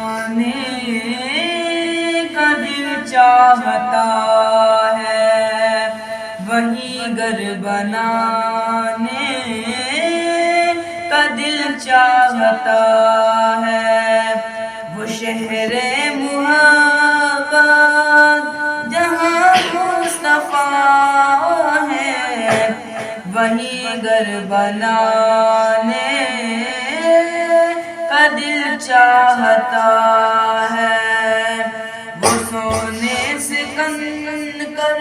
آنے کا دل چاہتا ہے، وہی گھر بنانے کا دل چاہتا ہے، وہ شہر محبت جہاں مصطفیٰ ہے، وہی گھر بنانے کا دل چاہتا ہے، وہ سونے سے کن کر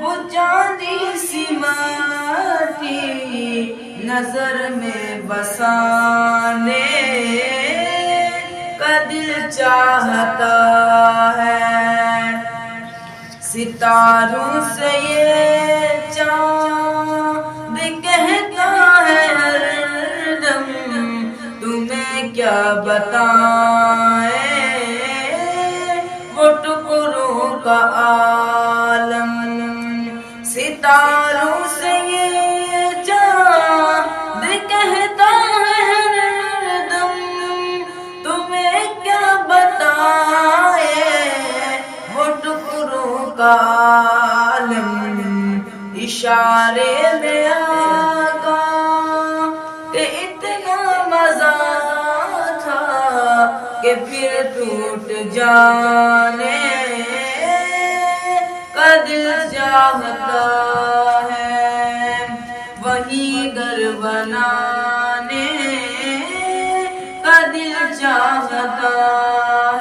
وہ چاندی سی ماٹی نظر میں بسانے کا دل چاہتا ہے، ستاروں سے یہ چاند کہتا ہے ہر دم تمہیں کیا بتائیں وہ ٹکڑوں کا عالم، ستاروں سے یہ چاند کہتا ہے ہر دم تمہیں کیا بتائیں وہ ٹکڑوں کا عالم، اشارے میں آقا کہ اتنا مزہ تھا کہ پھر ٹوٹ جانے کا دل چاہتا ہے، وہی گھر بنانے کا دل چاہتا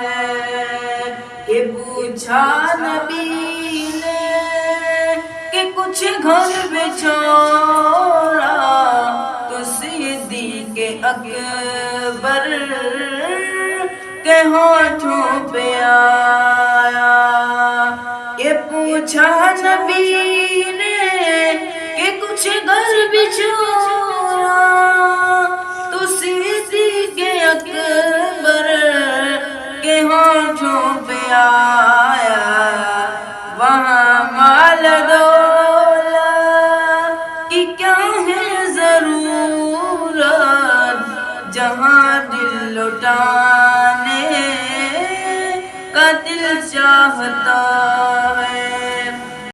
ہے، کہ پوچھا نبی نے کہ کچھ گھر میں چھوڑا تو صدیق اکبر کے ہونٹوں پہ آیا، کہ پوچھا نبی نے کہ کچھ گھر بھی چھوڑا تو صدیق اکبر کے ہونٹوں پہ آیا، وہاں مال دولت کی کیا ہے ضرورت جہاں دل لٹانے کا دل چاہتا